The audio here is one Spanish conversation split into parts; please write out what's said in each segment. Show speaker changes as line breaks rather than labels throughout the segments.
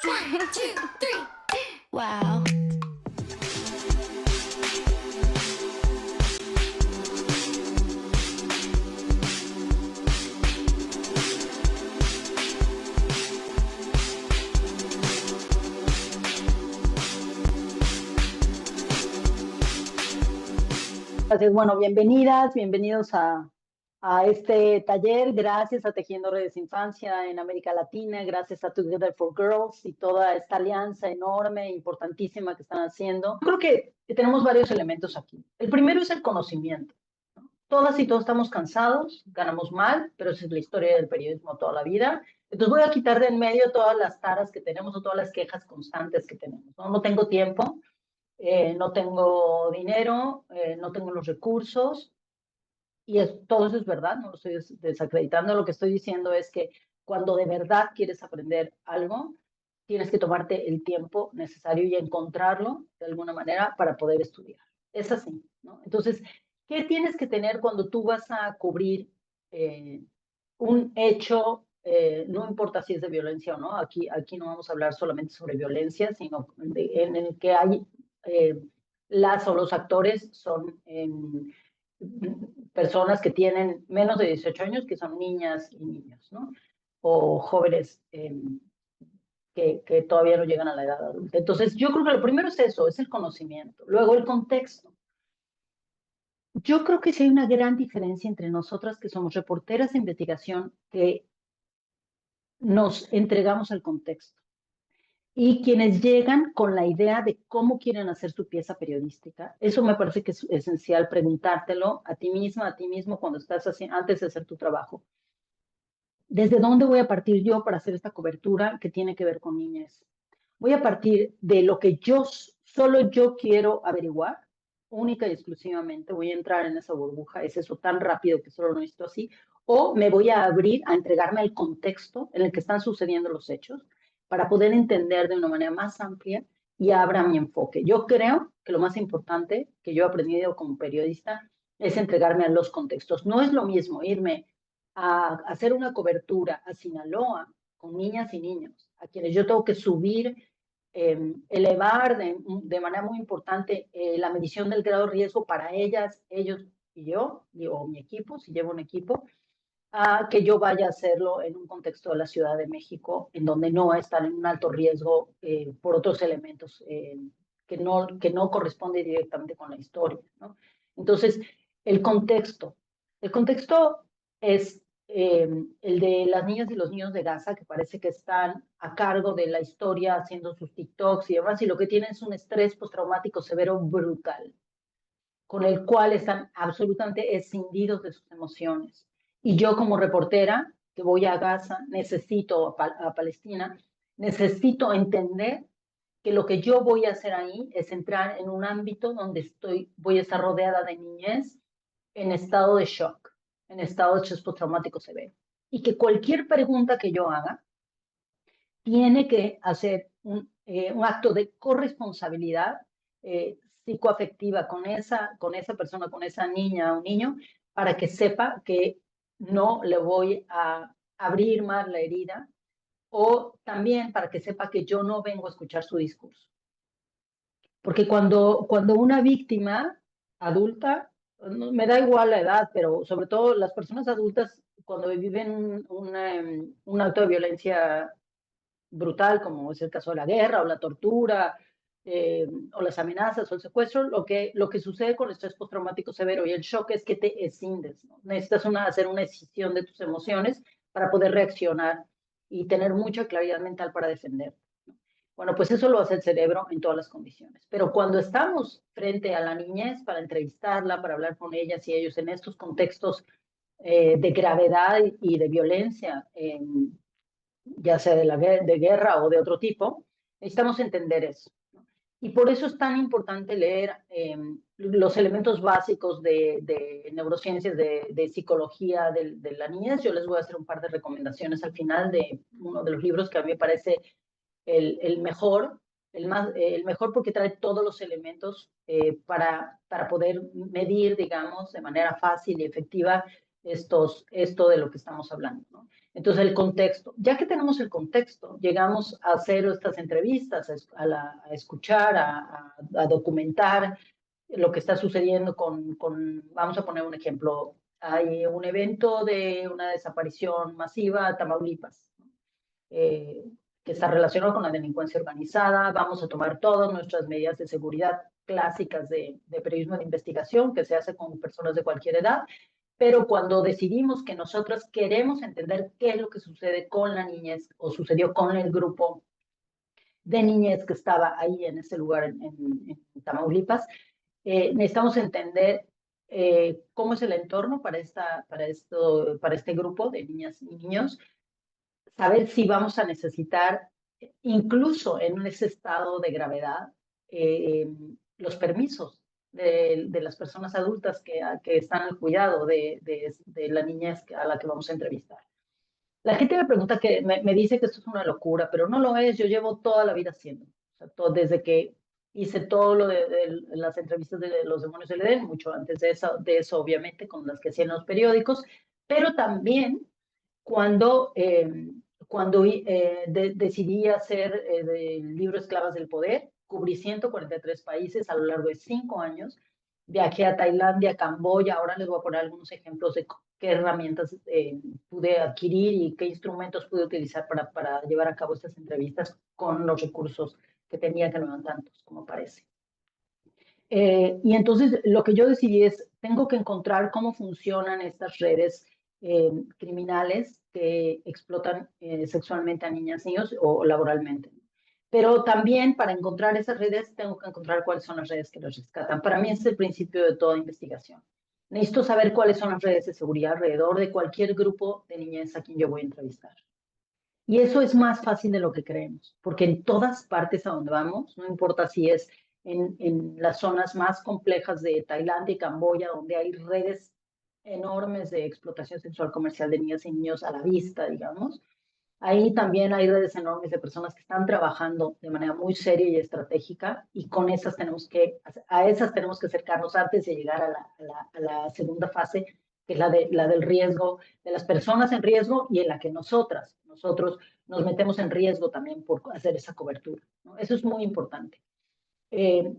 One, two, three. Wow.
Entonces, bueno, bienvenidas, bienvenidos a este taller. Gracias a Tejiendo Redes Infancia en América Latina, gracias a Together for Girls y toda esta alianza enorme, importantísima que están haciendo. Creo que tenemos varios elementos aquí. El primero es el conocimiento. Todas y todos estamos cansados, ganamos mal, pero esa es la historia del periodismo toda la vida. Entonces voy a quitar de en medio todas las taras que tenemos o todas las quejas constantes que tenemos. No tengo tiempo, no tengo dinero, no tengo los recursos, y todo eso es verdad, no lo estoy desacreditando. Lo que estoy diciendo es que cuando de verdad quieres aprender algo, tienes que tomarte el tiempo necesario y encontrarlo de alguna manera para poder estudiar. Es así, ¿no? Entonces, ¿qué tienes que tener cuando tú vas a cubrir un hecho? No importa si es de violencia o no, aquí no vamos a hablar solamente sobre violencia, sino en el que hay las o los actores son personas que tienen menos de 18 años, que son niñas y niños, ¿no? O jóvenes que todavía no llegan a la edad adulta. Entonces, yo creo que lo primero es eso, es el conocimiento. Luego, el contexto. Yo creo que sí hay una gran diferencia entre nosotras que somos reporteras de investigación que nos entregamos al contexto y quienes llegan con la idea de cómo quieren hacer su pieza periodística. Eso me parece que es esencial preguntártelo a ti misma, a ti mismo cuando estás haciendo, antes de hacer tu trabajo. ¿Desde dónde voy a partir yo para hacer esta cobertura que tiene que ver con niñez? Voy a partir de lo que solo yo quiero averiguar, única y exclusivamente. Voy a entrar en esa burbuja, es eso tan rápido que solo lo necesito así. O me voy a abrir a entregarme al contexto en el que están sucediendo los hechos para poder entender de una manera más amplia y abra mi enfoque. Yo creo que lo más importante que yo he aprendido como periodista es entregarme a los contextos. No es lo mismo irme a hacer una cobertura a Sinaloa con niñas y niños, a quienes yo tengo que subir, elevar de manera muy importante la medición del grado de riesgo para ellas, ellos y yo, o mi equipo, si llevo un equipo, a que yo vaya a hacerlo en un contexto de la Ciudad de México, en donde no están en un alto riesgo por otros elementos que no corresponden directamente con la historia, ¿no? Entonces, el contexto. El contexto es el de las niñas y los niños de Gaza, que parece que están a cargo de la historia haciendo sus TikToks y demás, y lo que tienen es un estrés postraumático severo brutal, con el cual están absolutamente escindidos de sus emociones. Y yo como reportera que voy a Gaza, necesito a Palestina, necesito entender que lo que yo voy a hacer ahí es entrar en un ámbito donde voy a estar rodeada de niñez en estado de shock, en estado de estrés postraumático severo. Y que cualquier pregunta que yo haga tiene que hacer un acto de corresponsabilidad psicoafectiva con esa persona, con esa niña o niño, para que sepa que no le voy a abrir más la herida, o también para que sepa que yo no vengo a escuchar su discurso. Porque cuando una víctima adulta, me da igual la edad, pero sobre todo las personas adultas, cuando viven un acto de violencia brutal, como es el caso de la guerra o la tortura, o las amenazas o el secuestro, lo que sucede con el estrés postraumático severo y el shock es que te escindes, ¿no? Necesitas hacer una escisión de tus emociones para poder reaccionar y tener mucha claridad mental para defender. Bueno, pues eso lo hace el cerebro en todas las condiciones. Pero cuando estamos frente a la niñez para entrevistarla, para hablar con ellas y ellos en estos contextos de gravedad y de violencia, ya sea de guerra o de otro tipo, necesitamos entender eso. Y por eso es tan importante leer los elementos básicos de neurociencias, de psicología de la niñez. Yo les voy a hacer un par de recomendaciones al final de uno de los libros que a mí me parece el mejor, el mejor porque trae todos los elementos para poder medir, digamos, de manera fácil y efectiva esto de lo que estamos hablando, ¿no? Entonces, el contexto. Ya que tenemos el contexto, llegamos a hacer estas entrevistas, a escuchar, a documentar lo que está sucediendo vamos a poner un ejemplo, hay un evento de una desaparición masiva en Tamaulipas, eh, que está relacionado con la delincuencia organizada. Vamos a tomar todas nuestras medidas de seguridad clásicas de periodismo de investigación que se hace con personas de cualquier edad, pero cuando decidimos que nosotras queremos entender qué es lo que sucede con la niñez o sucedió con el grupo de niñez que estaba ahí en ese lugar en Tamaulipas, necesitamos entender cómo es el entorno para este grupo de niñas y niños, saber si vamos a necesitar, incluso en ese estado de gravedad, los permisos de las personas adultas que están al cuidado de la niñez a la que vamos a entrevistar. La gente me pregunta me dice que esto es una locura, pero no lo es. Yo llevo toda la vida haciendo. O sea, desde que hice todo lo de las entrevistas de los demonios del Edén, mucho antes de eso obviamente, con las que hacían los periódicos, pero también cuando, decidí hacer el libro Esclavas del Poder, cubrí 143 países a lo largo de 5 años. Viajé a Tailandia, Camboya. Ahora les voy a poner algunos ejemplos de qué herramientas pude adquirir y qué instrumentos pude utilizar para llevar a cabo estas entrevistas con los recursos que tenía, que no eran tantos como parece. Y entonces lo que yo decidí es, tengo que encontrar cómo funcionan estas redes criminales que explotan sexualmente a niñas y niños o laboralmente. Pero también para encontrar esas redes tengo que encontrar cuáles son las redes que las rescatan. Para mí ese es el principio de toda investigación. Necesito saber cuáles son las redes de seguridad alrededor de cualquier grupo de niñez a quien yo voy a entrevistar. Y eso es más fácil de lo que creemos, porque en todas partes a donde vamos, no importa si es en las zonas más complejas de Tailandia y Camboya, donde hay redes enormes de explotación sexual comercial de niñas y niños a la vista, digamos, ahí también hay redes enormes de personas que están trabajando de manera muy seria y estratégica, y a esas tenemos que acercarnos antes de llegar a la segunda fase, que es la del riesgo, de las personas en riesgo, y en la que nosotros nos metemos en riesgo también por hacer esa cobertura, ¿no? Eso es muy importante. Eh,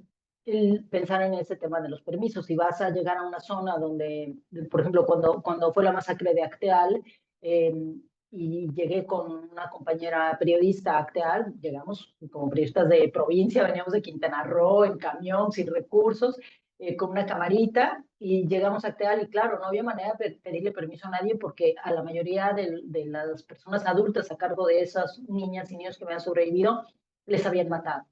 Pensar en ese tema de los permisos. Si vas a llegar a una zona donde, por ejemplo, cuando fue la masacre de Acteal, eh, y llegué con una compañera periodista a Acteal, llegamos como periodistas de provincia, veníamos de Quintana Roo en camión, sin recursos, con una camarita, y llegamos a Acteal y claro, no había manera de pedirle permiso a nadie porque a la mayoría de las personas adultas a cargo de esas niñas y niños que habían sobrevivido les habían matado.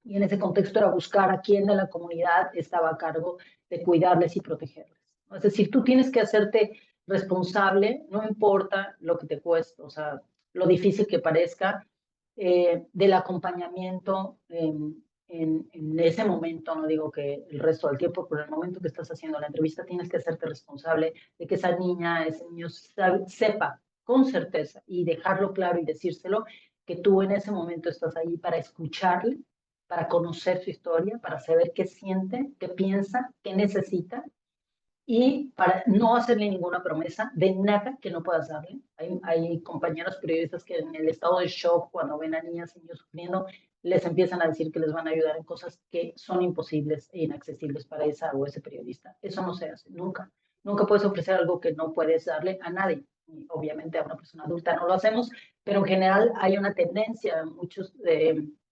Y en ese contexto era buscar a quién de la comunidad estaba a cargo de cuidarles y protegerles. Es decir, tú tienes que hacerte responsable, no importa lo que te cueste, o sea, lo difícil que parezca, del acompañamiento en ese momento. No digo que el resto del tiempo, pero en el momento que estás haciendo la entrevista tienes que hacerte responsable de que esa niña, ese niño sepa con certeza y dejarlo claro y decírselo, que tú en ese momento estás ahí para escucharle, para conocer su historia, para saber qué siente, qué piensa, qué necesita, y para no hacerle ninguna promesa de nada que no puedas darle. Hay compañeros periodistas que en el estado de shock, cuando ven a niñas y niños sufriendo, les empiezan a decir que les van a ayudar en cosas que son imposibles e inaccesibles para esa o ese periodista. Eso no se hace, nunca. Nunca puedes ofrecer algo que no puedes darle a nadie. Y obviamente a una persona adulta no lo hacemos, pero en general hay una tendencia,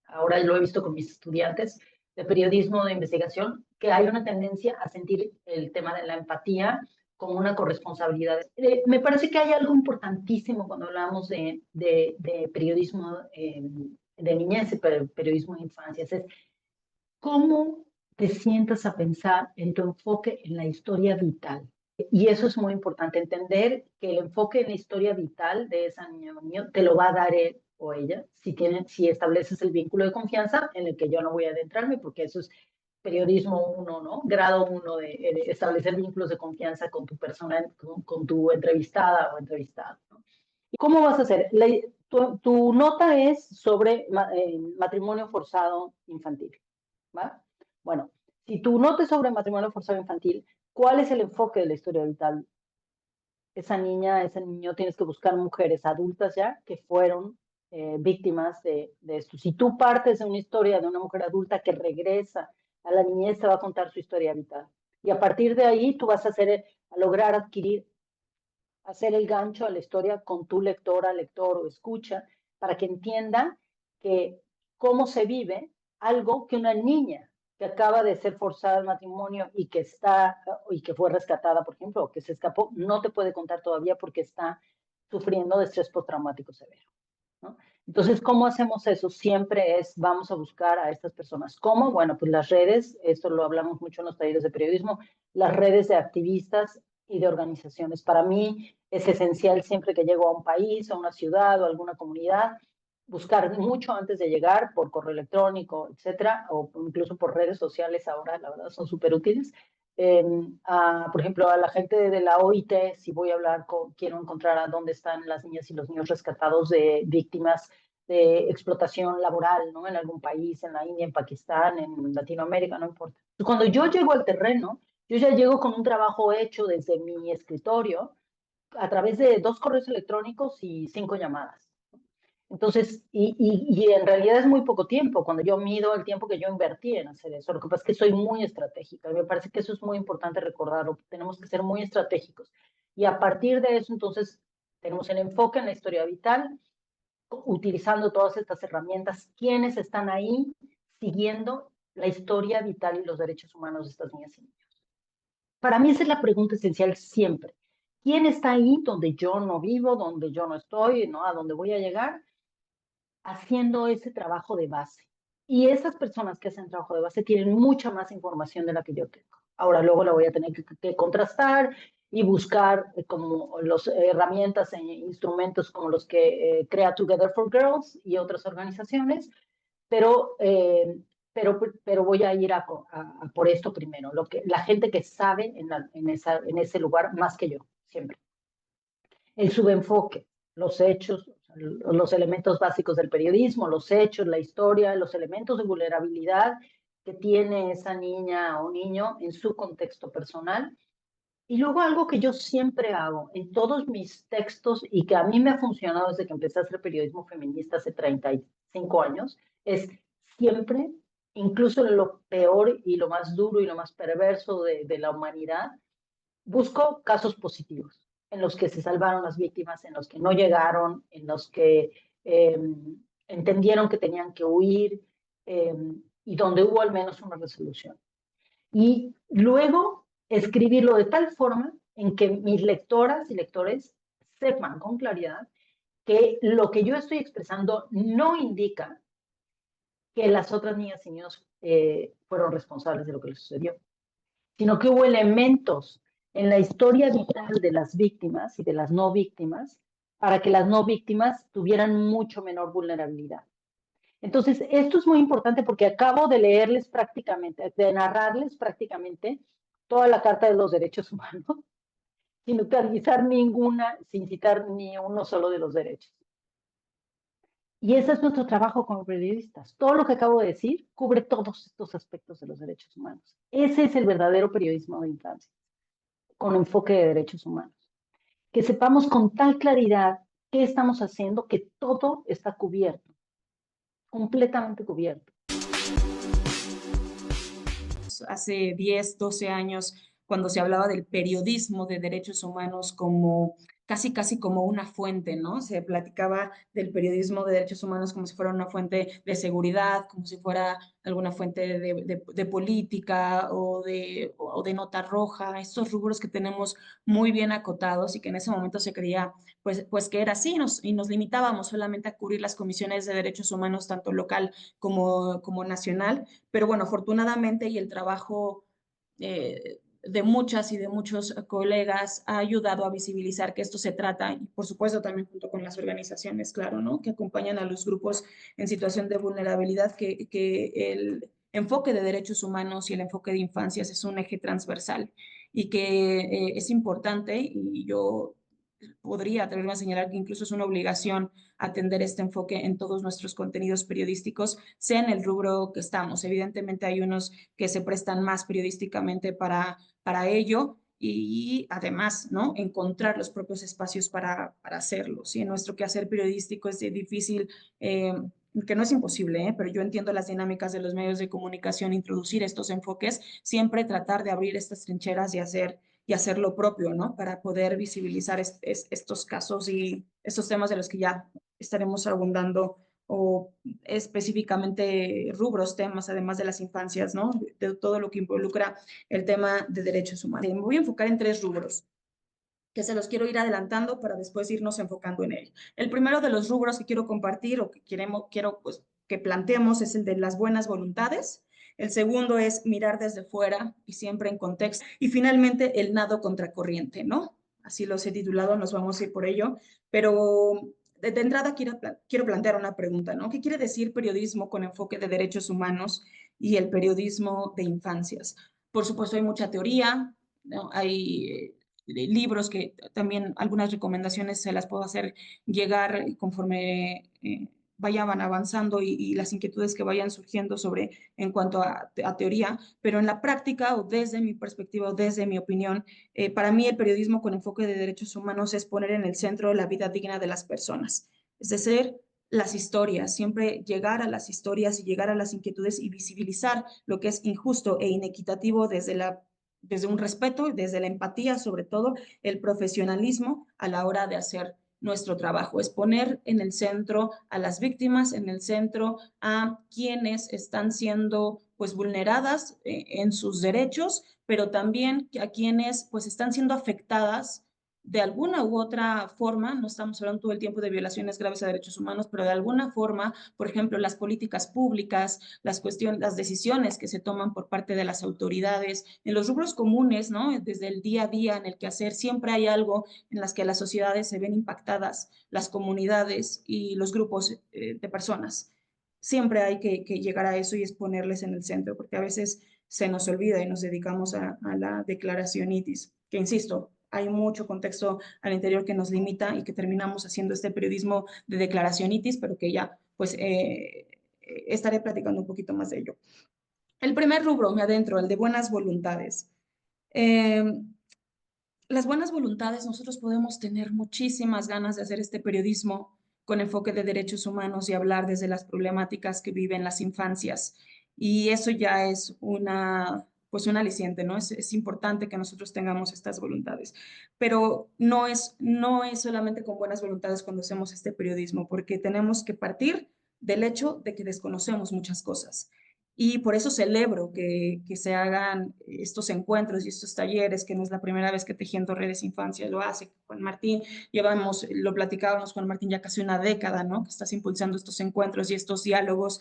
ahora lo he visto con mis estudiantes de periodismo de investigación, que hay una tendencia a sentir el tema de la empatía como una corresponsabilidad. Me parece que hay algo importantísimo cuando hablamos de periodismo de niñez y periodismo de infancias, es cómo te sientas a pensar en tu enfoque en la historia vital. Y eso es muy importante, entender que el enfoque en la historia vital de esa niña o niño te lo va a dar él o ella, si estableces el vínculo de confianza, en el que yo no voy a adentrarme, porque eso es periodismo 1, ¿no? Grado 1 de establecer vínculos de confianza con tu persona, con tu entrevistada o entrevistado, ¿no? ¿Y cómo vas a hacer? Tu nota es sobre matrimonio forzado infantil, ¿va? Bueno, si tu nota es sobre matrimonio forzado infantil, ¿cuál es el enfoque de la historia vital esa niña, ese niño, tienes que buscar mujeres adultas ya que fueron víctimas de esto. Si tú partes de una historia de una mujer adulta que regresa a la niñez, te va a contar su historia vital. Y a partir de ahí tú vas a lograr adquirir, hacer el gancho a la historia con tu lectora, lector o escucha, para que entienda que cómo se vive algo que una niña que acaba de ser forzada al matrimonio y que fue rescatada, por ejemplo, o que se escapó, no te puede contar todavía porque está sufriendo de estrés postraumático severo, ¿no? Entonces, ¿cómo hacemos eso? Siempre vamos a buscar a estas personas. ¿Cómo? Bueno, pues las redes, esto lo hablamos mucho en los talleres de periodismo, las redes de activistas y de organizaciones. Para mí es esencial siempre que llego a un país, a una ciudad o a alguna comunidad, buscar mucho antes de llegar por correo electrónico, etcétera, o incluso por redes sociales ahora, la verdad, son súper útiles. Por ejemplo, a la gente de la OIT, si voy a hablar quiero encontrar a dónde están las niñas y los niños rescatados de víctimas de explotación laboral, ¿no? En algún país, en la India, en Pakistán, en Latinoamérica, no importa. Cuando yo llego al terreno, yo ya llego con un trabajo hecho desde mi escritorio a través de 2 correos electrónicos y 5 llamadas. Entonces, y en realidad es muy poco tiempo, cuando yo mido el tiempo que yo invertí en hacer eso. Lo que pasa es que soy muy estratégica y me parece que eso es muy importante recordarlo. Tenemos que ser muy estratégicos. Y a partir de eso, entonces, tenemos el enfoque en la historia vital, utilizando todas estas herramientas, quienes están ahí siguiendo la historia vital y los derechos humanos de estas niñas y niños. Para mí esa es la pregunta esencial siempre. ¿Quién está ahí donde yo no vivo, donde yo no estoy, ¿no? A donde voy a llegar? Haciendo ese trabajo de base. Y esas personas que hacen trabajo de base tienen mucha más información de la que yo tengo. Ahora luego la voy a tener que contrastar y buscar como las herramientas e instrumentos como los que crea Together for Girls y otras organizaciones, pero, eh, pero voy a ir a por esto primero, la gente que sabe en ese lugar más que yo, siempre. El subenfoque, los hechos, los elementos básicos del periodismo, los hechos, la historia, los elementos de vulnerabilidad que tiene esa niña o niño en su contexto personal. Y luego algo que yo siempre hago en todos mis textos y que a mí me ha funcionado desde que empecé a hacer periodismo feminista hace 35 años, es siempre, incluso en lo peor y lo más duro y lo más perverso de la humanidad, busco casos positivos en los que se salvaron las víctimas, en los que no llegaron, en los que eh, entendieron que tenían que huir eh, y donde hubo al menos una resolución. Y luego escribirlo de tal forma en que mis lectoras y lectores sepan con claridad que lo que yo estoy expresando no indica que las otras niñas y niños fueron responsables de lo que les sucedió, sino que hubo elementos en la historia vital de las víctimas y de las no víctimas para que las no víctimas tuvieran mucho menor vulnerabilidad. Entonces, esto es muy importante porque acabo de leerles prácticamente, de narrarles prácticamente toda la Carta de los Derechos Humanos, sin utilizar ninguna, sin citar ni uno solo de los derechos. Y ese es nuestro trabajo como periodistas. Todo lo que acabo de decir cubre todos estos aspectos de los derechos humanos. Ese es el verdadero periodismo de infancia, con enfoque de derechos humanos. Que sepamos con tal claridad qué estamos haciendo, que todo está cubierto, completamente cubierto.
Hace 10, 12 años, cuando se hablaba del periodismo de derechos humanos como casi como una fuente, ¿no? Se platicaba del periodismo de derechos humanos como si fuera una fuente de seguridad, como si fuera alguna fuente de política o de nota roja, estos rubros que tenemos muy bien acotados y que en ese momento se creía pues que era así y nos limitábamos solamente a cubrir las comisiones de derechos humanos tanto local como nacional, pero bueno, afortunadamente y el trabajo de muchas y de muchos colegas ha ayudado a visibilizar que esto se trata, y por supuesto también junto con las organizaciones, claro, ¿no? Que acompañan a los grupos en situación de vulnerabilidad, que el enfoque de derechos humanos y el enfoque de infancias es un eje transversal y que es importante y yo podría atreverme a señalar que incluso es una obligación atender este enfoque en todos nuestros contenidos periodísticos, sea en el rubro que estamos. Evidentemente hay unos que se prestan más periodísticamente para ello y además, ¿no? Encontrar los propios espacios para hacerlo, ¿sí? En nuestro quehacer periodístico es difícil, que no es imposible, pero yo entiendo las dinámicas de los medios de comunicación, introducir estos enfoques, siempre tratar de abrir estas trincheras y hacer lo propio, ¿no? Para poder visibilizar estos casos y estos temas de los que ya estaremos abundando o específicamente rubros, temas, además de las infancias, ¿no? De todo lo que involucra el tema de derechos humanos. Me voy a enfocar en 3 rubros que se los quiero ir adelantando para después irnos enfocando en él. El primero de los rubros que quiero compartir o que quiero pues, que planteemos es el de las buenas voluntades. El segundo es mirar desde fuera y siempre en contexto. Y finalmente el nado contracorriente, ¿no? Así los he titulado, nos vamos a ir por ello. Pero de entrada quiero plantear una pregunta, ¿no? ¿Qué quiere decir periodismo con enfoque de derechos humanos y el periodismo de infancias? Por supuesto, hay mucha teoría, ¿no? Hay libros que también algunas recomendaciones se las puedo hacer llegar conforme vayan avanzando y las inquietudes que vayan surgiendo sobre en cuanto a teoría, pero en la práctica o desde mi perspectiva o desde mi opinión, para mí el periodismo con enfoque de derechos humanos es poner en el centro la vida digna de las personas, es decir, las historias, siempre llegar a las historias y llegar a las inquietudes y visibilizar lo que es injusto e inequitativo desde un respeto, desde la empatía, sobre todo el profesionalismo a la hora de hacer nuestro trabajo. Es poner en el centro a las víctimas, en el centro a quienes están siendo pues vulneradas en sus derechos, pero también a quienes pues están siendo afectadas de alguna u otra forma, no estamos hablando todo el tiempo de violaciones graves a derechos humanos, pero de alguna forma, por ejemplo, las políticas públicas, las decisiones que se toman por parte de las autoridades, en los rubros comunes, ¿no? Desde el día a día en el quehacer, siempre hay algo en las que las sociedades se ven impactadas, las comunidades y los grupos de personas. Siempre hay que llegar a eso y exponerles en el centro, porque a veces se nos olvida y nos dedicamos a la declaracionitis, que insisto, hay mucho contexto al interior que nos limita y que terminamos haciendo este periodismo de declaracionitis, pero que ya pues estaré platicando un poquito más de ello. El primer rubro, me adentro, el de buenas voluntades. Eh, las buenas voluntades, nosotros podemos tener muchísimas ganas de hacer este periodismo con enfoque de derechos humanos y hablar desde las problemáticas que viven las infancias. Y eso ya es pues un aliciente, ¿no? Es importante que nosotros tengamos estas voluntades. Pero no es solamente con buenas voluntades cuando hacemos este periodismo, porque tenemos que partir del hecho de que desconocemos muchas cosas. Y por eso celebro que se hagan estos encuentros y estos talleres, que no es la primera vez que Tejiendo Redes Infancia lo hace. Juan Martín, lo platicábamos Juan Martín ya casi una década, ¿no? Que estás impulsando estos encuentros y estos diálogos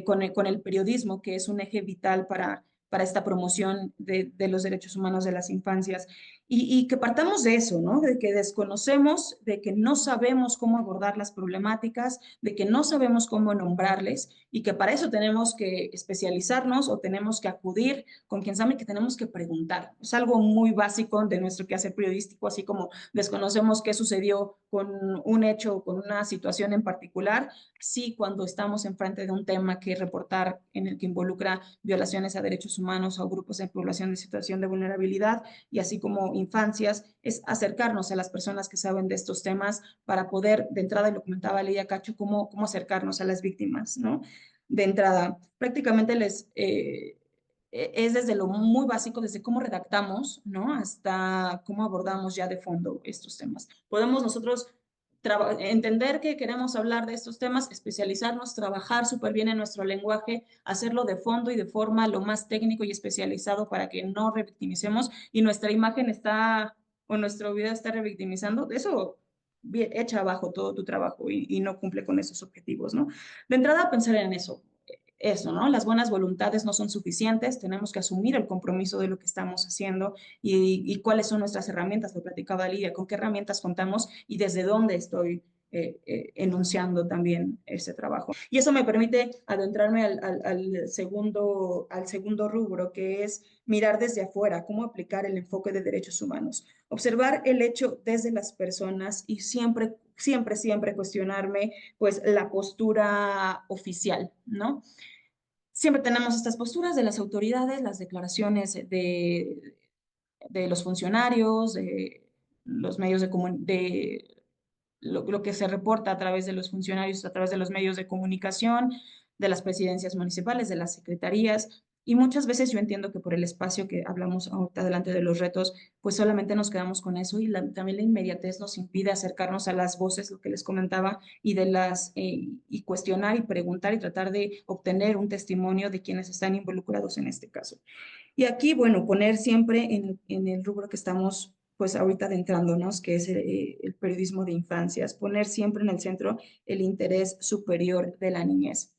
con el periodismo, que es un eje vital para esta promoción de los derechos humanos de las infancias. Y que partamos de eso, ¿no? De que desconocemos, de que no sabemos cómo abordar las problemáticas, de que no sabemos cómo nombrarles y que para eso tenemos que especializarnos o tenemos que acudir con quien sabe, que tenemos que preguntar. Es algo muy básico de nuestro quehacer periodístico, así como desconocemos qué sucedió con un hecho o con una situación en particular. Sí, cuando estamos enfrente de un tema que reportar en el que involucra violaciones a derechos humanos o grupos de población de situación de vulnerabilidad y así como infancias, es acercarnos a las personas que saben de estos temas para poder, de entrada, y lo comentaba Lidia Cacho, cómo acercarnos a las víctimas, ¿no? De entrada, prácticamente es desde lo muy básico, desde cómo redactamos, ¿no? Hasta cómo abordamos ya de fondo estos temas. Podemos nosotros entender que queremos hablar de estos temas, especializarnos, trabajar súper bien en nuestro lenguaje, hacerlo de fondo y de forma lo más técnico y especializado para que no revictimicemos y nuestra imagen está o nuestro video está revictimizando. Eso bien, echa abajo todo tu trabajo y no cumple con esos objetivos, ¿no? De entrada, pensar en eso, ¿no? Las buenas voluntades no son suficientes, tenemos que asumir el compromiso de lo que estamos haciendo y cuáles son nuestras herramientas, lo platicaba Lidia, con qué herramientas contamos y desde dónde estoy enunciando también ese trabajo. Y eso me permite adentrarme al segundo rubro, que es mirar desde afuera, cómo aplicar el enfoque de derechos humanos. Observar el hecho desde las personas y siempre, siempre, siempre cuestionarme pues la postura oficial, ¿no? Siempre tenemos estas posturas de las autoridades, las declaraciones de los funcionarios, de los medios de lo que se reporta a través de los funcionarios, a través de los medios de comunicación, de las presidencias municipales, de las secretarías. Y muchas veces yo entiendo que por el espacio que hablamos ahorita delante de los retos, pues solamente nos quedamos con eso y también la inmediatez nos impide acercarnos a las voces, lo que les comentaba, y y cuestionar y preguntar y tratar de obtener un testimonio de quienes están involucrados en este caso. Y aquí, bueno, poner siempre en el rubro que estamos pues ahorita adentrándonos, que es el periodismo de infancias, poner siempre en el centro el interés superior de la niñez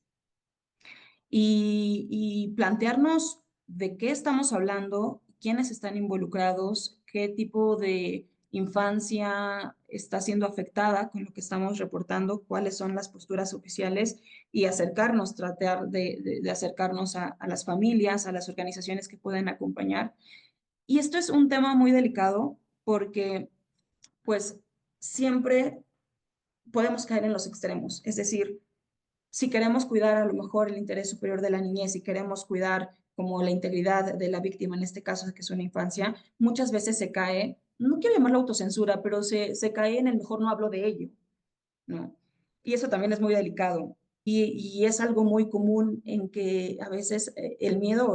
y plantearnos de qué estamos hablando, quiénes están involucrados, qué tipo de infancia está siendo afectada con lo que estamos reportando, cuáles son las posturas oficiales y acercarnos, tratar de acercarnos a las familias, a las organizaciones que pueden acompañar. Y esto es un tema muy delicado porque pues siempre podemos caer en los extremos, es decir, si queremos cuidar a lo mejor el interés superior de la niñez, si queremos cuidar como la integridad de la víctima, en este caso que es una infancia, muchas veces se cae, no quiero llamarlo autocensura, pero se cae en el mejor no hablo de ello, ¿no? Y eso también es muy delicado. Y es algo muy común en que a veces el miedo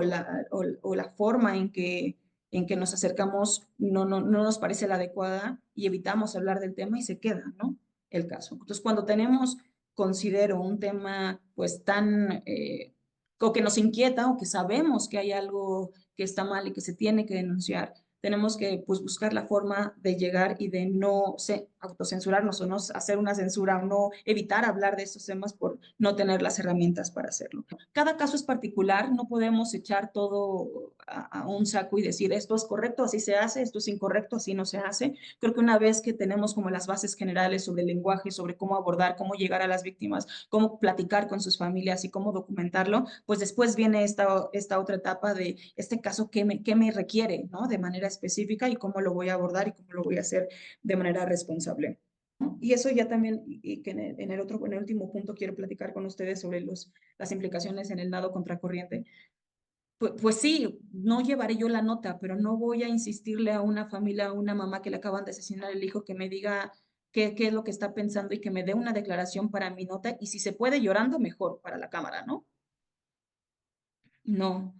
o la forma en que nos acercamos no nos parece la adecuada y evitamos hablar del tema y se queda, ¿no? El caso. Entonces, cuando tenemos, considero, un tema pues tan, o que nos inquieta o que sabemos que hay algo que está mal y que se tiene que denunciar, tenemos que pues, buscar la forma de llegar y de no autocensurarnos o no hacer una censura o no evitar hablar de estos temas por no tener las herramientas para hacerlo. Cada caso es particular, no podemos echar todo a un saco y decir esto es correcto, así se hace, esto es incorrecto, así no se hace. Creo que una vez que tenemos como las bases generales sobre el lenguaje, sobre cómo abordar, cómo llegar a las víctimas, cómo platicar con sus familias y cómo documentarlo, pues después viene esta otra etapa de este caso, qué me requiere, ¿no? De manera específica y cómo lo voy a abordar y cómo lo voy a hacer de manera responsable. Y eso ya también, y que en el último punto quiero platicar con ustedes sobre las implicaciones en el nado contracorriente. Pues sí, no llevaré yo la nota, pero no voy a insistirle a una familia, a una mamá que le acaban de asesinar el hijo, que me diga qué es lo que está pensando y que me dé una declaración para mi nota y si se puede llorando, mejor para la cámara, ¿no? No,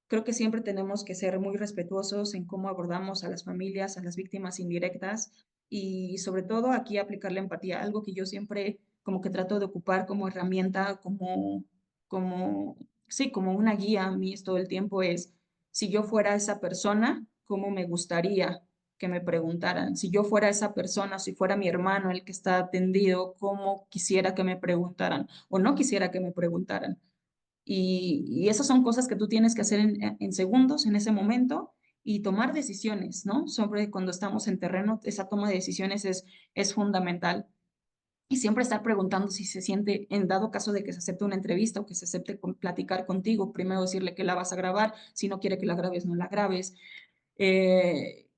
creo que siempre tenemos que ser muy respetuosos en cómo abordamos a las familias, a las víctimas indirectas y sobre todo aquí aplicar la empatía, algo que yo siempre como que trato de ocupar como herramienta, sí, como una guía a mí todo el tiempo es, si yo fuera esa persona, ¿cómo me gustaría que me preguntaran? Si yo fuera esa persona, si fuera mi hermano el que está atendido, ¿cómo quisiera que me preguntaran o no quisiera que me preguntaran? Y esas son cosas que tú tienes que hacer en segundos, en ese momento, y tomar decisiones, ¿no? Sobre cuando estamos en terreno, esa toma de decisiones es fundamental. Y siempre estar preguntando si se siente, en dado caso de que se acepte una entrevista o que se acepte platicar contigo, primero decirle que la vas a grabar, si no quiere que la grabes, no la grabes.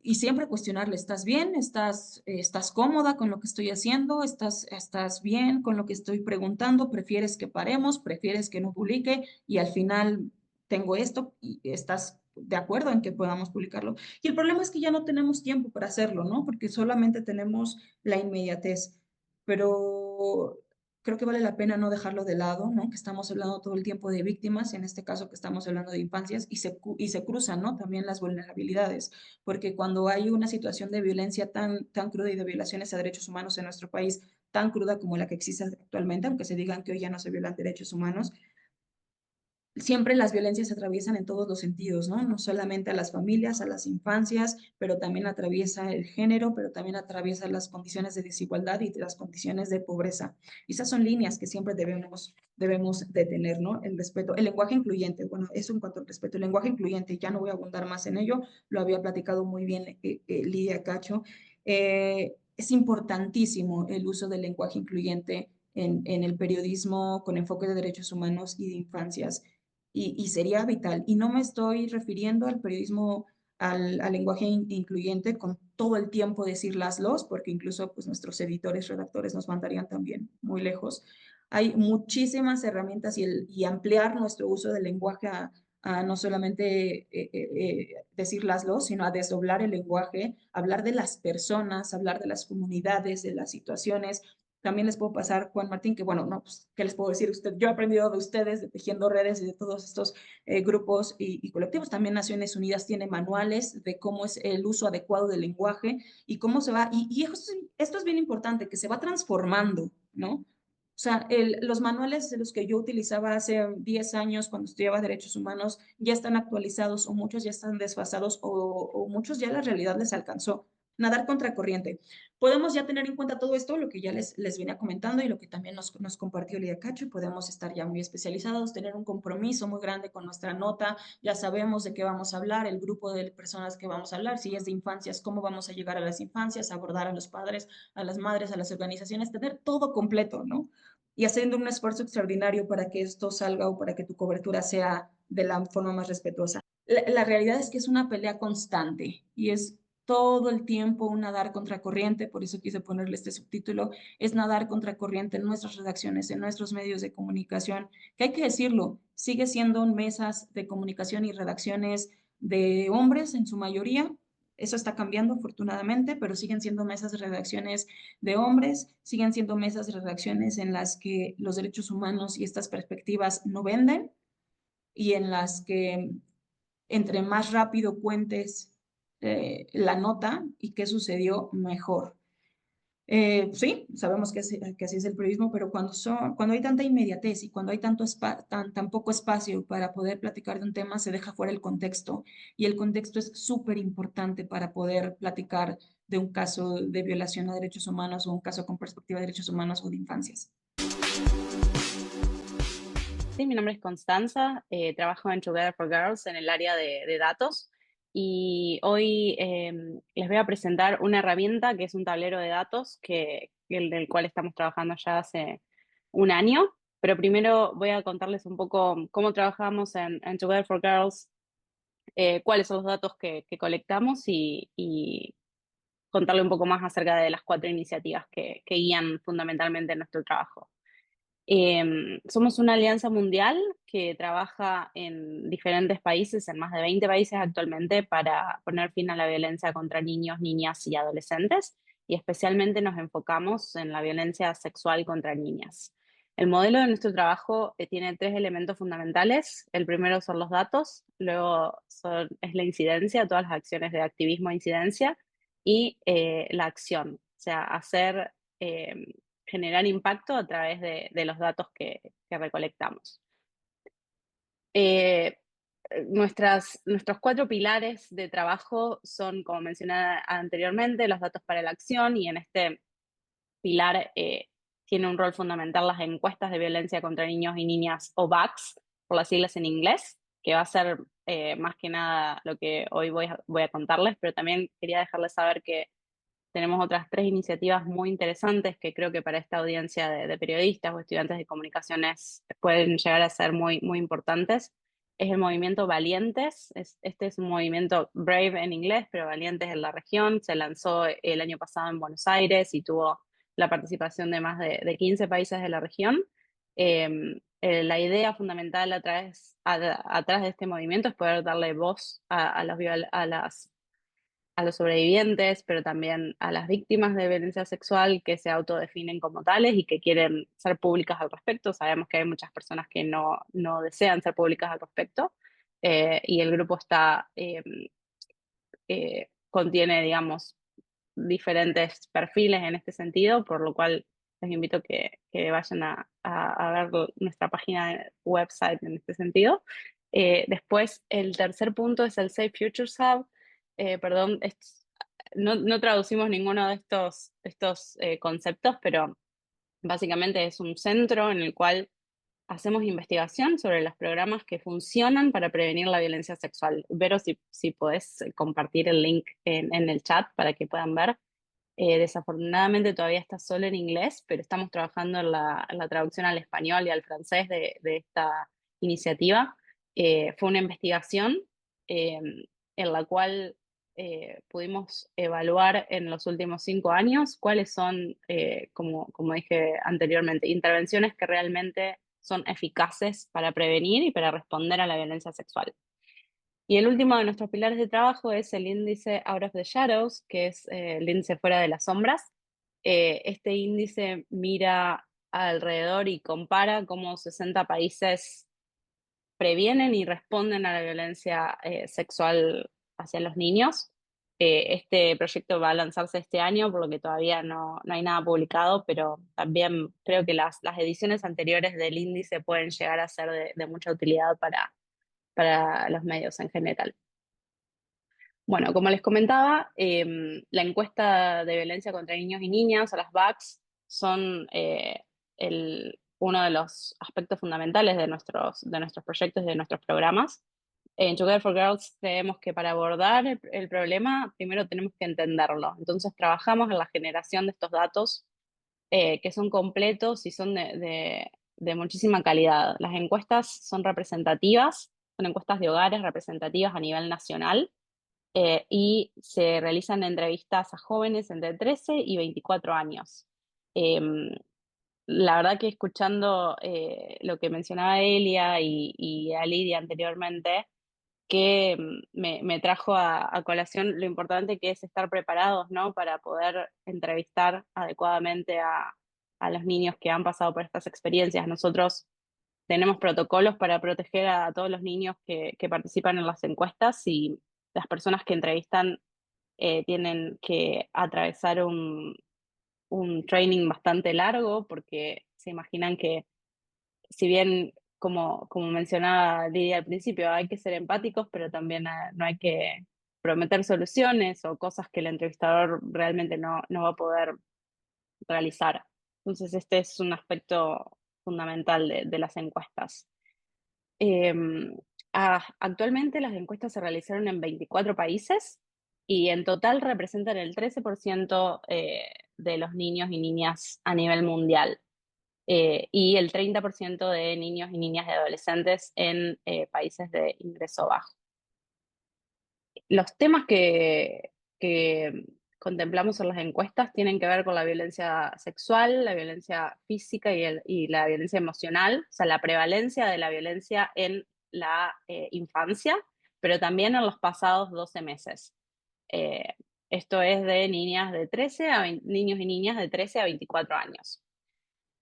Y siempre cuestionarle, ¿estás bien? ¿Estás cómoda con lo que estoy haciendo? ¿Estás bien con lo que estoy preguntando? ¿Prefieres que paremos? ¿Prefieres que no publique? Y al final tengo esto y estás de acuerdo en que podamos publicarlo. Y el problema es que ya no tenemos tiempo para hacerlo, ¿no? Porque solamente tenemos la inmediatez. Pero creo que vale la pena no dejarlo de lado, ¿no? Que estamos hablando todo el tiempo de víctimas, en este caso que estamos hablando de infancias, y se cruzan, ¿no? También las vulnerabilidades, porque cuando hay una situación de violencia tan cruda y de violaciones a derechos humanos en nuestro país, tan cruda como la que existe actualmente, aunque se digan que hoy ya no se violan derechos humanos, siempre las violencias se atraviesan en todos los sentidos, ¿no? No solamente a las familias, a las infancias, pero también atraviesa el género, pero también atraviesa las condiciones de desigualdad y las condiciones de pobreza. Y esas son líneas que siempre debemos de tener, ¿no? El respeto, el lenguaje incluyente, bueno, eso en cuanto al respeto, el lenguaje incluyente, ya no voy a abundar más en ello, lo había platicado muy bien Lidia Cacho. Es importantísimo el uso del lenguaje incluyente en el periodismo con enfoque de derechos humanos y de infancias y sería vital. Y no me estoy refiriendo al periodismo, al lenguaje incluyente con todo el tiempo decir los, porque incluso pues, nuestros editores, redactores nos mandarían también muy lejos. Hay muchísimas herramientas y ampliar nuestro uso del lenguaje a no solamente decirlaslo, sino a desdoblar el lenguaje, hablar de las personas, hablar de las comunidades, de las situaciones. También les puedo pasar, Juan Martín, que bueno, no, pues, ¿qué les puedo decir? Yo he aprendido de ustedes, de Tejiendo Redes y de todos estos grupos y colectivos. También Naciones Unidas tiene manuales de cómo es el uso adecuado del lenguaje y cómo se va, y esto es bien importante, que se va transformando, ¿no? O sea, los manuales de los que yo utilizaba hace 10 años cuando estudiaba derechos humanos ya están actualizados o muchos ya están desfasados o muchos ya la realidad les alcanzó. Nadar contracorriente. Podemos ya tener en cuenta todo esto, lo que ya les venía comentando y lo que también nos compartió Lidia Cacho, y podemos estar ya muy especializados, tener un compromiso muy grande con nuestra nota, ya sabemos de qué vamos a hablar, el grupo de personas que vamos a hablar, si es de infancias, cómo vamos a llegar a las infancias, abordar a los padres, a las madres, a las organizaciones, tener todo completo, ¿no? Y haciendo un esfuerzo extraordinario para que esto salga o para que tu cobertura sea de la forma más respetuosa. La realidad es que es una pelea constante y es todo el tiempo un nadar contracorriente, por eso quise ponerle este subtítulo, es nadar contracorriente en nuestras redacciones, en nuestros medios de comunicación, que hay que decirlo, sigue siendo mesas de comunicación y redacciones de hombres en su mayoría. Eso está cambiando afortunadamente, pero siguen siendo mesas de redacciones de hombres, siguen siendo mesas de redacciones en las que los derechos humanos y estas perspectivas no venden y en las que entre más rápido cuentes la nota y qué sucedió, mejor. Sí, sabemos que así es el periodismo, pero cuando hay tanta inmediatez y cuando hay tan poco espacio para poder platicar de un tema, se deja fuera el contexto. Y el contexto es súper importante para poder platicar de un caso de violación a derechos humanos o un caso con perspectiva de derechos humanos o de infancias.
Sí, mi nombre es Constanza, trabajo en Together for Girls en el área de datos y hoy les voy a presentar una herramienta que es un tablero de datos del cual estamos trabajando ya hace un año, pero primero voy a contarles un poco cómo trabajamos en Together for Girls, cuáles son los datos que colectamos y contarle un poco más acerca de las 4 iniciativas que guían fundamentalmente nuestro trabajo. Somos una alianza mundial que trabaja en diferentes países, en más de 20 países actualmente, para poner fin a la violencia contra niños, niñas y adolescentes, y especialmente nos enfocamos en la violencia sexual contra niñas. El modelo de nuestro trabajo tiene 3 elementos fundamentales. El primero son los datos, luego es la incidencia, todas las acciones de activismo e incidencia, y la acción, o sea, generar impacto a través de los datos que recolectamos. Nuestros 4 pilares de trabajo son, como mencioné anteriormente, los datos para la acción, y en este pilar tiene un rol fundamental las encuestas de violencia contra niños y niñas, o VACS, por las siglas en inglés, que va a ser más que nada lo que hoy voy a contarles, pero también quería dejarles saber que tenemos otras 3 iniciativas muy interesantes que creo que para esta audiencia de periodistas o estudiantes de comunicaciones pueden llegar a ser muy, muy importantes. Es el movimiento Valientes. Este es un movimiento Brave en inglés, pero Valientes en la región. Se lanzó el año pasado en Buenos Aires y tuvo la participación de más de 15 países de la región. La idea fundamental atrás de este movimiento es poder darle voz a los sobrevivientes, pero también a las víctimas de violencia sexual que se autodefinen como tales y que quieren ser públicas al respecto. Sabemos que hay muchas personas que no desean ser públicas al respecto, y el grupo contiene, digamos, diferentes perfiles en este sentido, por lo cual les invito que vayan a ver nuestra página de website en este sentido. Después, el tercer punto es el Safe Futures Hub. Perdón, no traducimos ninguno de estos conceptos, pero básicamente es un centro en el cual hacemos investigación sobre los programas que funcionan para prevenir la violencia sexual. Vero, si podés compartir el link en el chat para que puedan ver. Desafortunadamente todavía está solo en inglés, pero estamos trabajando en la traducción al español y al francés de esta iniciativa. Fue una investigación eh, en la cual pudimos evaluar en los últimos 5 años cuáles son, como dije anteriormente, intervenciones que realmente son eficaces para prevenir y para responder a la violencia sexual. Y el último de nuestros pilares de trabajo es el índice Out of the Shadows, que es el índice fuera de las sombras. Este índice mira alrededor y compara cómo 60 países previenen y responden a la violencia sexual hacia los niños. Este proyecto va a lanzarse este año, por lo que todavía no hay nada publicado, pero también creo que las ediciones anteriores del índice pueden llegar a ser de mucha utilidad para los medios en general. Bueno, como les comentaba, la encuesta de violencia contra niños y niñas, o las VACS, son uno de los aspectos fundamentales de nuestros proyectos y de nuestros programas. En Together for Girls creemos que para abordar el problema, primero tenemos que entenderlo. Entonces trabajamos en la generación de estos datos que son completos y son de muchísima calidad. Las encuestas son representativas, son encuestas de hogares representativas a nivel nacional y se realizan entrevistas a jóvenes entre 13 y 24 años. La verdad que escuchando lo que mencionaba Elia y a Lidia anteriormente, que me trajo a colación lo importante que es estar preparados, ¿no? Para poder entrevistar adecuadamente a los niños que han pasado por estas experiencias. Nosotros tenemos protocolos para proteger a todos los niños que participan en las encuestas y las personas que entrevistan tienen que atravesar un training bastante largo porque se imaginan que si bien, como mencionaba Lidia al principio, hay que ser empáticos, pero también no hay que prometer soluciones o cosas que el entrevistador realmente no va a poder realizar. Entonces, este es un aspecto fundamental de las encuestas. Actualmente las encuestas se realizaron en 24 países y en total representan el 13% de los niños y niñas a nivel mundial. Y el 30% de niños y niñas y adolescentes en países de ingreso bajo. Los temas que contemplamos en las encuestas tienen que ver con la violencia sexual, la violencia física y la violencia emocional, o sea, la prevalencia de la violencia en la infancia, pero también en los pasados 12 meses. Esto es de niños y niñas de 13 a 24 años.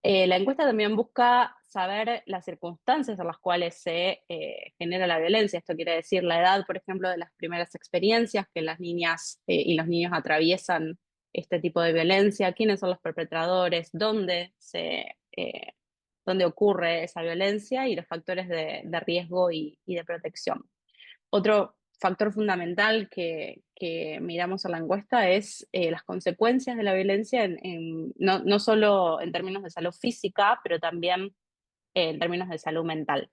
La encuesta también busca saber las circunstancias en las cuales se genera la violencia. Esto quiere decir la edad, por ejemplo, de las primeras experiencias que las niñas y los niños atraviesan este tipo de violencia, quiénes son los perpetradores, dónde ocurre esa violencia y los factores de riesgo y de protección. Otro factor fundamental que miramos en la encuesta es las consecuencias de la violencia, no solo en términos de salud física, pero también en términos de salud mental.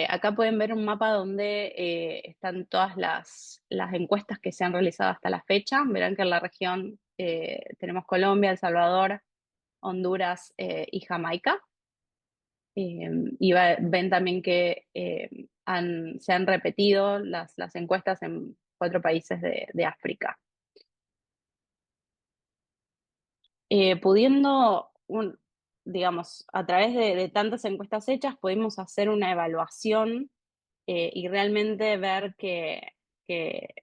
Acá pueden ver un mapa donde están todas las encuestas que se han realizado hasta la fecha. Verán que en la región tenemos Colombia, El Salvador, Honduras y Jamaica. Y ven también que se han repetido las encuestas en 4 países de África. Pudiendo, digamos, a través de tantas encuestas hechas, pudimos hacer una evaluación y realmente ver que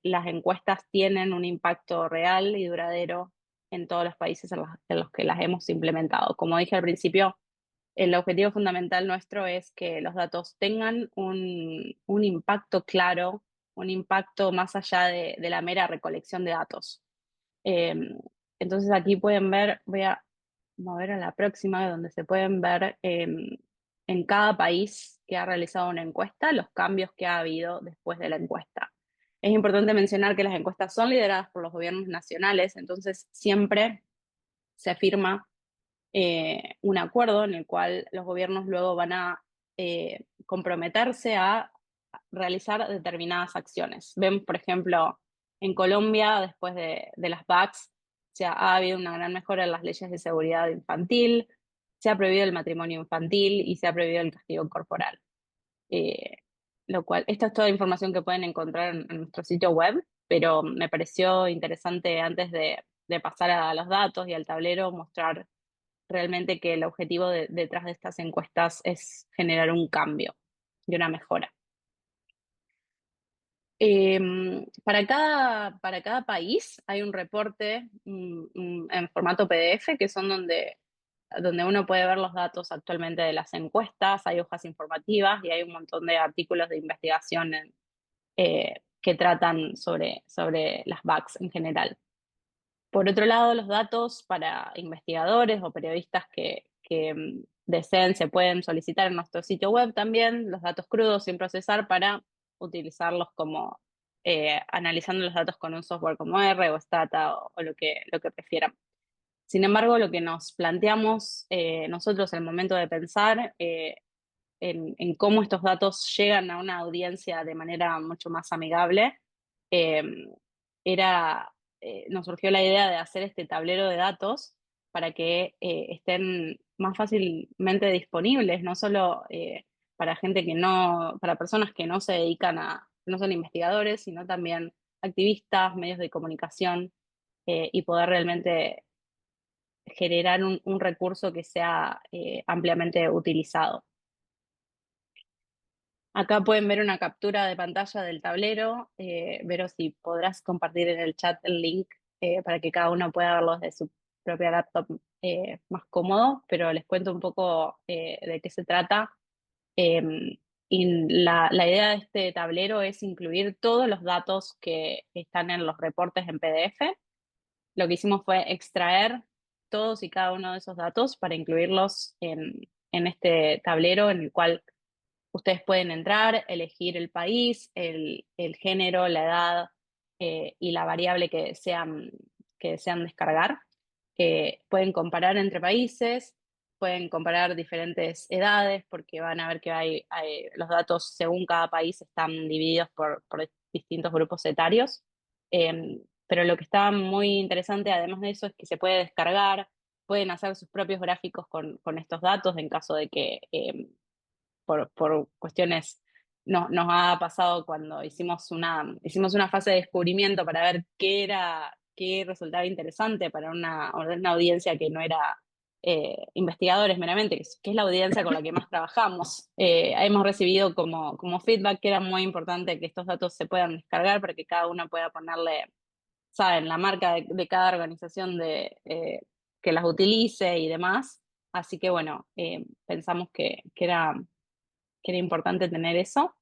las encuestas tienen un impacto real y duradero en todos los países en los que las hemos implementado. Como dije al principio, el objetivo fundamental nuestro es que los datos tengan un impacto claro, un impacto más allá de la mera recolección de datos. Entonces aquí pueden ver, voy a mover a la próxima, donde se pueden ver en cada país que ha realizado una encuesta los cambios que ha habido después de la encuesta. Es importante mencionar que las encuestas son lideradas por los gobiernos nacionales, entonces siempre se firma un acuerdo en el cual los gobiernos luego van a comprometerse a realizar determinadas acciones. Ven, por ejemplo, en Colombia, después de las VACs, ha habido una gran mejora en las leyes de seguridad infantil, se ha prohibido el matrimonio infantil y se ha prohibido el castigo corporal. Lo cual, esta es toda la información que pueden encontrar en nuestro sitio web, pero me pareció interesante antes de pasar a los datos y al tablero mostrar realmente que el objetivo detrás de estas encuestas es generar un cambio y una mejora. Para cada país hay un reporte en formato PDF que son donde uno puede ver los datos actualmente de las encuestas, hay hojas informativas y hay un montón de artículos de investigación que tratan sobre las BACs en general. Por otro lado, los datos para investigadores o periodistas que deseen se pueden solicitar en nuestro sitio web también, los datos crudos sin procesar para utilizarlos como analizando los datos con un software como R o Stata o lo que prefieran. Sin embargo, lo que nos planteamos nosotros al momento de pensar en cómo estos datos llegan a una audiencia de manera mucho más amigable, eh, nos surgió la idea de hacer este tablero de datos para que estén más fácilmente disponibles, no solo para gente para personas que no se dedican no son investigadores, sino también activistas, medios de comunicación, y poder realmente generar un recurso que sea ampliamente utilizado. Acá pueden ver una captura de pantalla del tablero. Vero, si podrás compartir en el chat el link para que cada uno pueda verlo desde su propia laptop más cómodo, pero les cuento un poco de qué se trata. Y la idea de este tablero es incluir todos los datos que están en los reportes en PDF. Lo que hicimos fue extraer todos y cada uno de esos datos para incluirlos en este tablero en el cual ustedes pueden entrar, elegir el país, el género, la edad y la variable que desean descargar. Pueden comparar entre países, pueden comparar diferentes edades, porque van a ver que los datos según cada país están divididos por distintos grupos etarios. Pero lo que está muy interesante, además de eso, es que se puede descargar, pueden hacer sus propios gráficos con estos datos en caso de que por cuestiones, nos ha pasado cuando hicimos una fase de descubrimiento para ver qué resultaba interesante para una audiencia que no era investigadores meramente, que es la audiencia con la que más trabajamos. Hemos recibido como feedback que era muy importante que estos datos se puedan descargar para que cada uno pueda ponerle, saben, la marca de cada organización que las utilice y demás. Así que bueno, pensamos que era importante tener eso.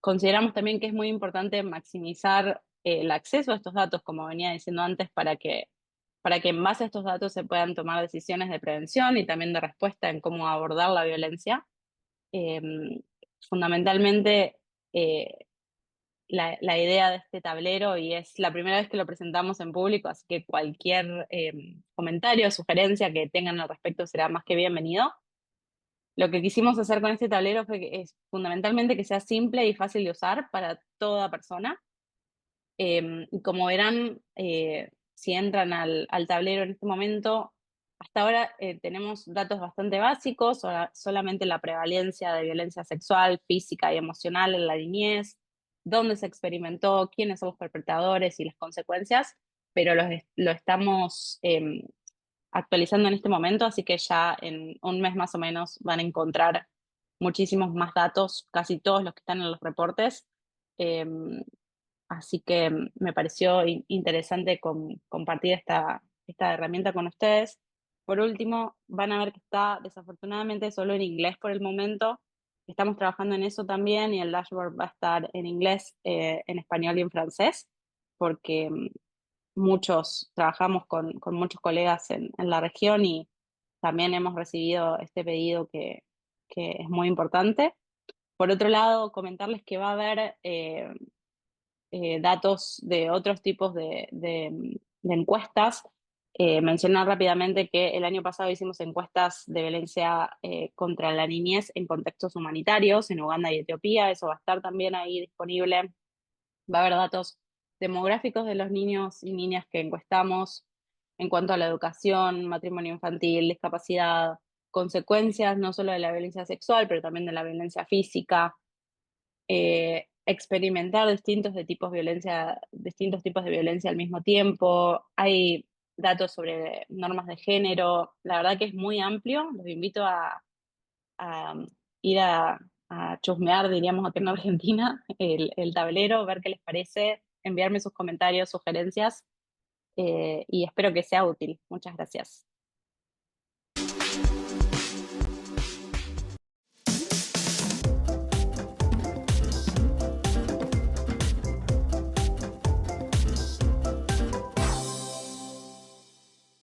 Consideramos también que es muy importante maximizar el acceso a estos datos, como venía diciendo antes, para que en base a estos datos se puedan tomar decisiones de prevención y también de respuesta en cómo abordar la violencia. Fundamentalmente, la idea de este tablero, y es la primera vez que lo presentamos en público, así que cualquier comentario o sugerencia que tengan al respecto será más que bienvenido. Lo que quisimos hacer con este tablero es fundamentalmente que sea simple y fácil de usar para toda persona. Y como verán, si entran al tablero en este momento, hasta ahora tenemos datos bastante básicos, solamente la prevalencia de violencia sexual, física y emocional en la niñez, dónde se experimentó, quiénes son los perpetradores y las consecuencias, pero lo estamos actualizando en este momento, así que ya en un mes más o menos van a encontrar muchísimos más datos, casi todos los que están en los reportes. Así que me pareció interesante compartir esta herramienta con ustedes. Por último, van a ver que está desafortunadamente solo en inglés por el momento. Estamos trabajando en eso también y el dashboard va a estar en inglés, en español y en francés, porque trabajamos con muchos colegas en la región y también hemos recibido este pedido que es muy importante. Por otro lado, comentarles que va a haber datos de otros tipos de encuestas. Mencionar rápidamente que el año pasado hicimos encuestas de violencia contra la niñez en contextos humanitarios en Uganda y Etiopía. Eso va a estar también ahí disponible. Va a haber datos demográficos de los niños y niñas que encuestamos en cuanto a la educación, matrimonio infantil, discapacidad, consecuencias no solo de la violencia sexual, pero también de la violencia física, experimentar distintos tipos de violencia al mismo tiempo. Hay datos sobre normas de género. La verdad que es muy amplio. Los invito a ir a chusmear, diríamos acá en Argentina, el tablero, ver qué les parece, enviarme sus comentarios, sugerencias, y espero que sea útil. Muchas gracias.